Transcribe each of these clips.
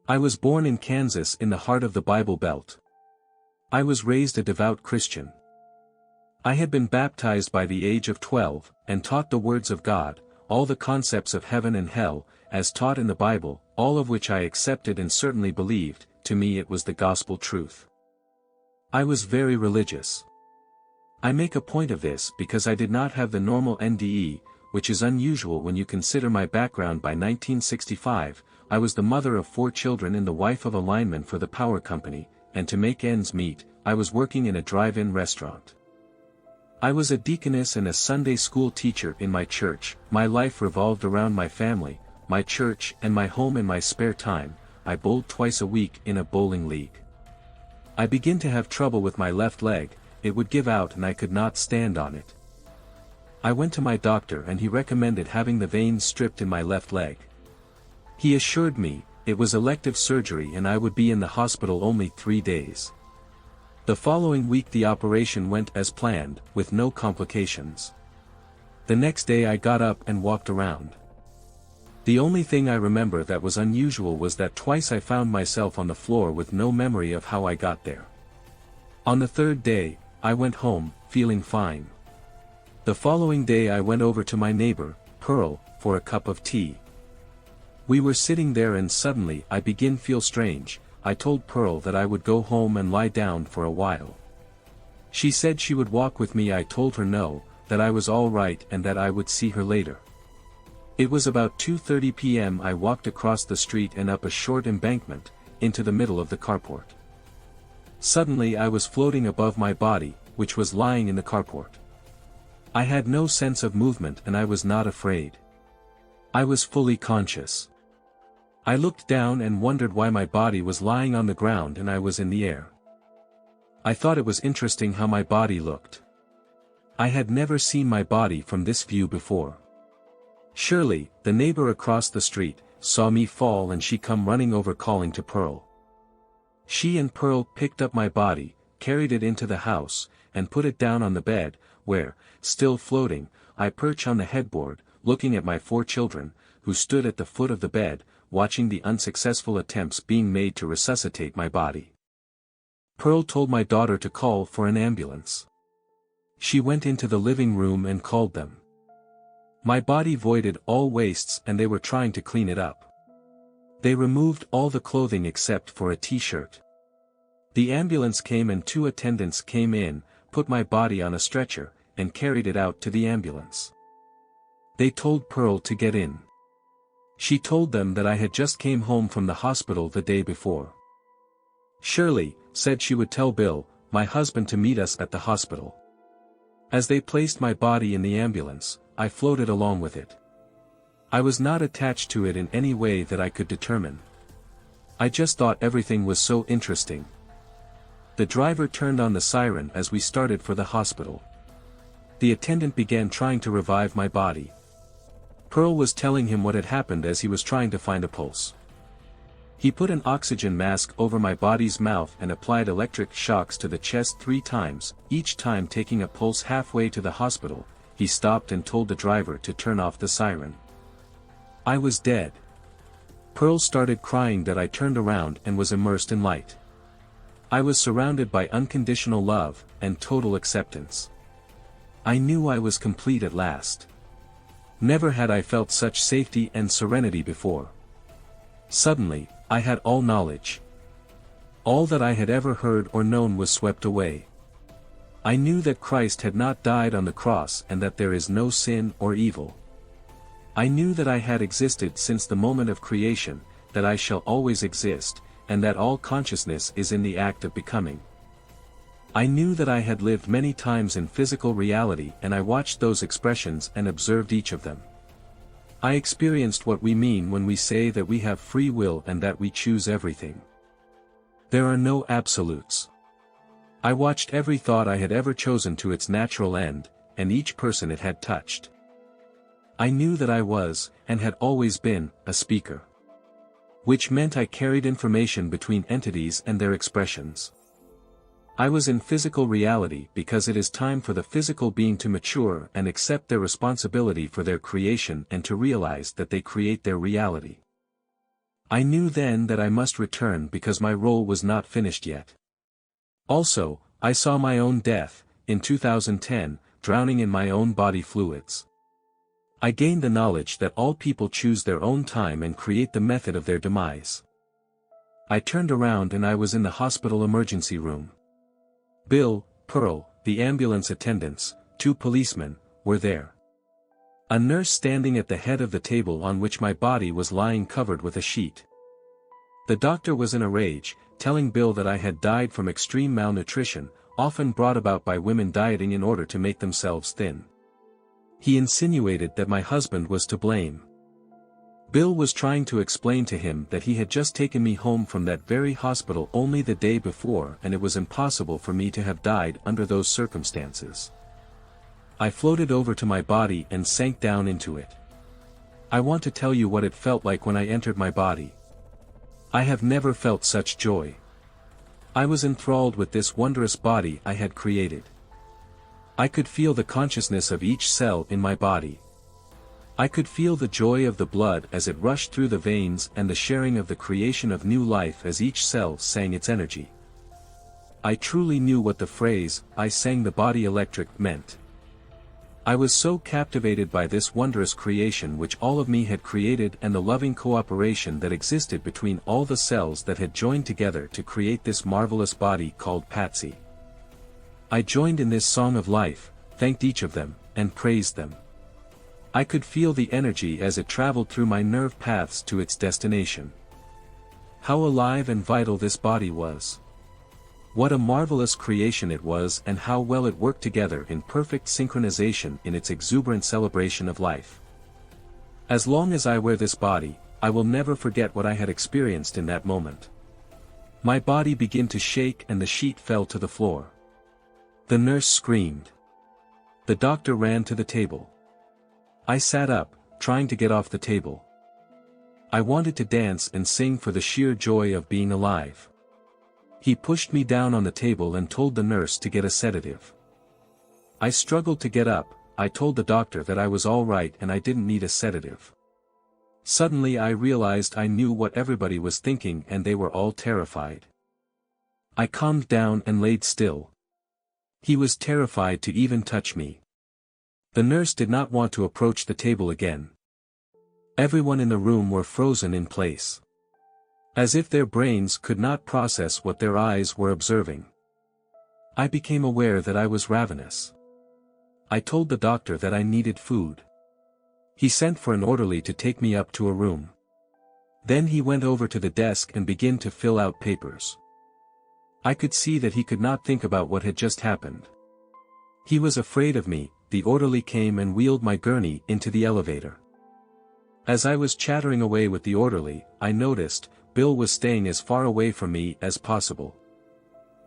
I was born in Kansas in the heart of the Bible Belt. I was raised a devout Christian. I had been baptized by the age of 12, and taught the words of God, all the concepts of heaven and hell, as taught in the Bible, all of which I accepted and certainly believed. To me it was the gospel truth. I was very religious. I make a point of this because I did not have the normal NDE, which is unusual when you consider my background. By 1965, I was the mother of 4 children and the wife of a lineman for the power company, and to make ends meet, I was working in a drive-in restaurant. I was a deaconess and a Sunday school teacher in my church. My life revolved around my family, my church, and my home. In my spare time, I bowled twice a week in a bowling league. I began to have trouble with my left leg. It would give out and I could not stand on it. I went to my doctor and he recommended having the veins stripped in my left leg. He assured me it was elective surgery and I would be in the hospital only 3 days. The following week the operation went as planned, with no complications. The next day I got up and walked around. The only thing I remember that was unusual was that twice I found myself on the floor with no memory of how I got there. On the 3rd day, I went home, feeling fine. The following day I went over to my neighbor, Pearl, for a cup of tea. We were sitting there and suddenly I began to feel strange. I told Pearl that I would go home and lie down for a while. She said she would walk with me. I told her no, that I was all right and that I would see her later. It was about 2:30 p.m. I walked across the street and up a short embankment, into the middle of the carport. Suddenly I was floating above my body, which was lying in the carport. I had no sense of movement and I was not afraid. I was fully conscious. I looked down and wondered why my body was lying on the ground and I was in the air. I thought it was interesting how my body looked. I had never seen my body from this view before. Shirley, the neighbor across the street, saw me fall and she come running over calling to Pearl. She and Pearl picked up my body, carried it into the house, and put it down on the bed, where, still floating, I perch on the headboard, looking at my 4 children, who stood at the foot of the bed, watching the unsuccessful attempts being made to resuscitate my body. Pearl told my daughter to call for an ambulance. She went into the living room and called them. My body voided all wastes and they were trying to clean it up. They removed all the clothing except for a t-shirt. The ambulance came and 2 attendants came in, put my body on a stretcher, and carried it out to the ambulance. They told Pearl to get in. She told them that I had just came home from the hospital the day before. Shirley said she would tell Bill, my husband, to meet us at the hospital. As they placed my body in the ambulance, I floated along with it. I was not attached to it in any way that I could determine. I just thought everything was so interesting. The driver turned on the siren as we started for the hospital. The attendant began trying to revive my body. Pearl was telling him what had happened as he was trying to find a pulse. He put an oxygen mask over my body's mouth and applied electric shocks to the chest 3 times, each time taking a pulse. Halfway to the hospital, he stopped and told the driver to turn off the siren. I was dead. Pearl started crying that I turned around and was immersed in light. I was surrounded by unconditional love and total acceptance. I knew I was complete at last. Never had I felt such safety and serenity before. Suddenly, I had all knowledge. All that I had ever heard or known was swept away. I knew that Christ had not died on the cross and that there is no sin or evil. I knew that I had existed since the moment of creation, that I shall always exist, and that all consciousness is in the act of becoming. I knew that I had lived many times in physical reality and I watched those expressions and observed each of them. I experienced what we mean when we say that we have free will and that we choose everything. There are no absolutes. I watched every thought I had ever chosen to its natural end, and each person it had touched. I knew that I was, and had always been, a speaker. Which meant I carried information between entities and their expressions. I was in physical reality because it is time for the physical being to mature and accept their responsibility for their creation and to realize that they create their reality. I knew then that I must return because my role was not finished yet. Also, I saw my own death, in 2010, drowning in my own body fluids. I gained the knowledge that all people choose their own time and create the method of their demise. I turned around and I was in the hospital emergency room. Bill, Pearl, the ambulance attendants, 2 policemen, were there. A nurse standing at the head of the table on which my body was lying covered with a sheet. The doctor was in a rage, telling Bill that I had died from extreme malnutrition, often brought about by women dieting in order to make themselves thin. He insinuated that my husband was to blame. Bill was trying to explain to him that he had just taken me home from that very hospital only the day before and it was impossible for me to have died under those circumstances. I floated over to my body and sank down into it. I want to tell you what it felt like when I entered my body. I have never felt such joy. I was enthralled with this wondrous body I had created. I could feel the consciousness of each cell in my body. I could feel the joy of the blood as it rushed through the veins and the sharing of the creation of new life as each cell sang its energy. I truly knew what the phrase, "I sang the body electric," meant. I was so captivated by this wondrous creation which all of me had created and the loving cooperation that existed between all the cells that had joined together to create this marvelous body called Patsy. I joined in this song of life, thanked each of them, and praised them. I could feel the energy as it traveled through my nerve paths to its destination. How alive and vital this body was. What a marvelous creation it was and how well it worked together in perfect synchronization in its exuberant celebration of life. As long as I wear this body, I will never forget what I had experienced in that moment. My body began to shake and the sheet fell to the floor. The nurse screamed. The doctor ran to the table. I sat up, trying to get off the table. I wanted to dance and sing for the sheer joy of being alive. He pushed me down on the table and told the nurse to get a sedative. I struggled to get up. I told the doctor that I was all right and I didn't need a sedative. Suddenly I realized I knew what everybody was thinking and they were all terrified. I calmed down and laid still. He was terrified to even touch me. The nurse did not want to approach the table again. Everyone in the room were frozen in place. As if their brains could not process what their eyes were observing. I became aware that I was ravenous. I told the doctor that I needed food. He sent for an orderly to take me up to a room. Then he went over to the desk and began to fill out papers. I could see that he could not think about what had just happened. He was afraid of me. The orderly came and wheeled my gurney into the elevator. As I was chattering away with the orderly, I noticed, Bill was staying as far away from me as possible.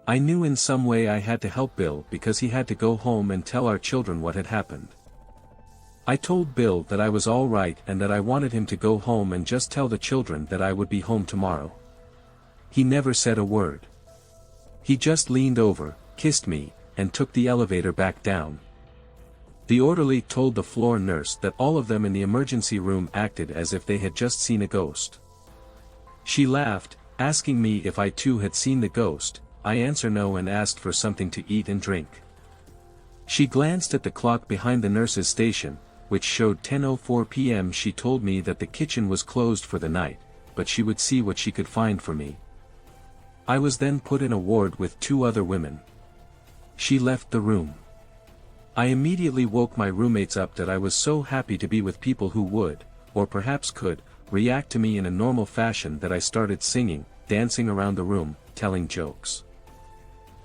I knew in some way I had to help Bill because he had to go home and tell our children what had happened. I told Bill that I was all right and that I wanted him to go home and just tell the children that I would be home tomorrow. He never said a word. He just leaned over, kissed me, and took the elevator back down. The orderly told the floor nurse that all of them in the emergency room acted as if they had just seen a ghost. She laughed, asking me if I too had seen the ghost. I answered no and asked for something to eat and drink. She glanced at the clock behind the nurse's station, which showed 10:04 p.m. She told me that the kitchen was closed for the night, but she would see what she could find for me. I was then put in a ward with 2 other women. She left the room. I immediately woke my roommates up that I was so happy to be with people who would, or perhaps could, react to me in a normal fashion that I started singing, dancing around the room, telling jokes.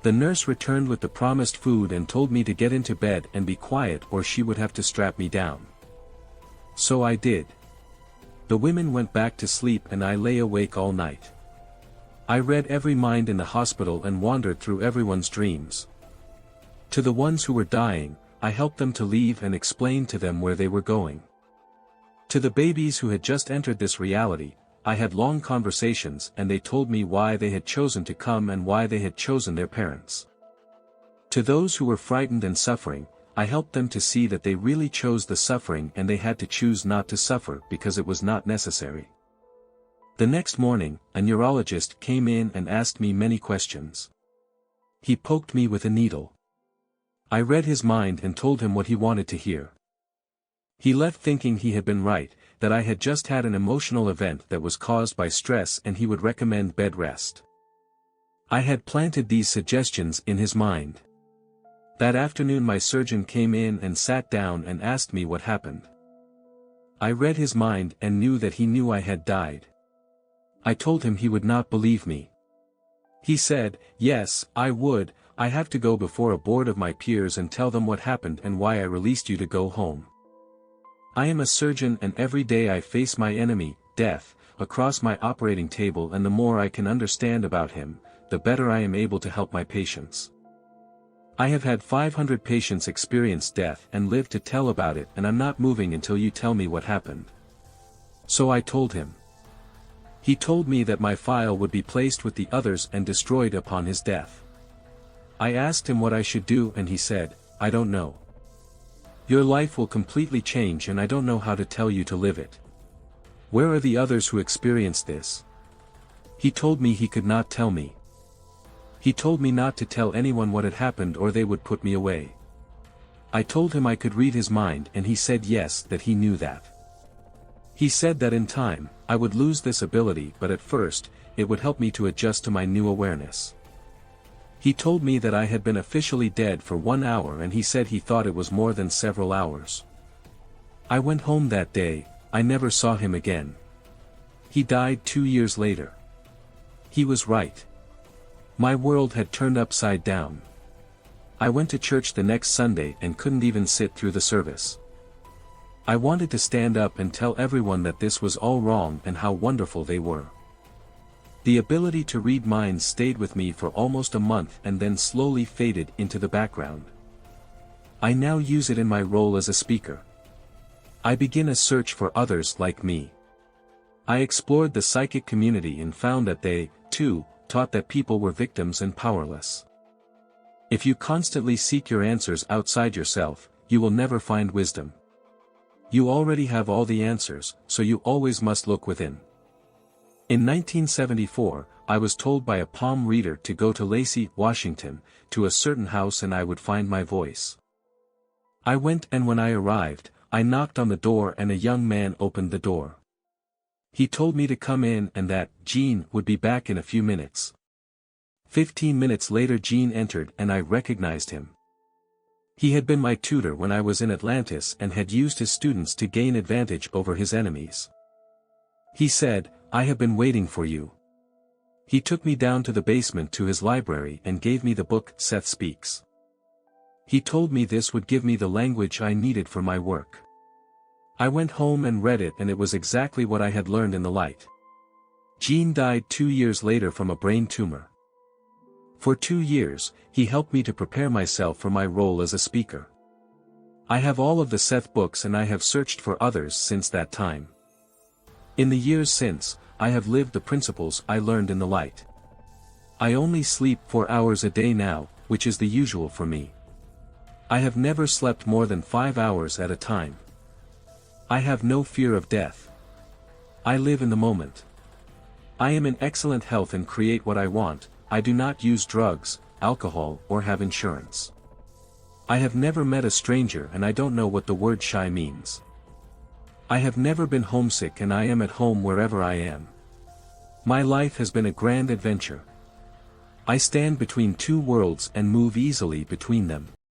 The nurse returned with the promised food and told me to get into bed and be quiet or she would have to strap me down. So I did. The women went back to sleep and I lay awake all night. I read every mind in the hospital and wandered through everyone's dreams. To the ones who were dying, I helped them to leave and explained to them where they were going. To the babies who had just entered this reality, I had long conversations and they told me why they had chosen to come and why they had chosen their parents. To those who were frightened and suffering, I helped them to see that they really chose the suffering and they had to choose not to suffer because it was not necessary. The next morning, a neurologist came in and asked me many questions. He poked me with a needle. I read his mind and told him what he wanted to hear. He left thinking he had been right, that I had just had an emotional event that was caused by stress and he would recommend bed rest. I had planted these suggestions in his mind. That afternoon my surgeon came in and sat down and asked me what happened. I read his mind and knew that he knew I had died. I told him he would not believe me. He said, "Yes, I would. I have to go before a board of my peers and tell them what happened and why I released you to go home. I am a surgeon and every day I face my enemy, death, across my operating table, and the more I can understand about him, the better I am able to help my patients. I have had 500 patients experience death and live to tell about it, and I'm not moving until you tell me what happened." So I told him. He told me that my file would be placed with the others and destroyed upon his death. I asked him what I should do and he said, "I don't know. Your life will completely change and I don't know how to tell you to live it. Where are the others who experienced this?" He told me he could not tell me. He told me not to tell anyone what had happened or they would put me away. I told him I could read his mind and he said yes, that he knew that. He said that in time, I would lose this ability, but at first, it would help me to adjust to my new awareness. He told me that I had been officially dead for 1 hour and he said he thought it was more than several hours. I went home that day. I never saw him again. He died 2 years later. He was right. My world had turned upside down. I went to church the next Sunday and couldn't even sit through the service. I wanted to stand up and tell everyone that this was all wrong and how wonderful they were. The ability to read minds stayed with me for almost a month and then slowly faded into the background. I now use it in my role as a speaker. I begin a search for others like me. I explored the psychic community and found that they, too, taught that people were victims and powerless. If you constantly seek your answers outside yourself, you will never find wisdom. You already have all the answers, so you always must look within. In 1974, I was told by a palm reader to go to Lacey, Washington, to a certain house and I would find my voice. I went and when I arrived, I knocked on the door and a young man opened the door. He told me to come in and that Gene would be back in a few minutes. 15 minutes later Gene entered and I recognized him. He had been my tutor when I was in Atlantis and had used his students to gain advantage over his enemies. He said, "I have been waiting for you." He took me down to the basement to his library and gave me the book Seth Speaks. He told me this would give me the language I needed for my work. I went home and read it and it was exactly what I had learned in the light. Gene died 2 years later from a brain tumor. For 2 years, he helped me to prepare myself for my role as a speaker. I have all of the Seth books and I have searched for others since that time. In the years since, I have lived the principles I learned in the light. I only sleep 4 hours a day now, which is the usual for me. I have never slept more than 5 hours at a time. I have no fear of death. I live in the moment. I am in excellent health and create what I want. I do not use drugs, alcohol, or have insurance. I have never met a stranger and I don't know what the word shy means. I have never been homesick and I am at home wherever I am. My life has been a grand adventure. I stand between two worlds and move easily between them.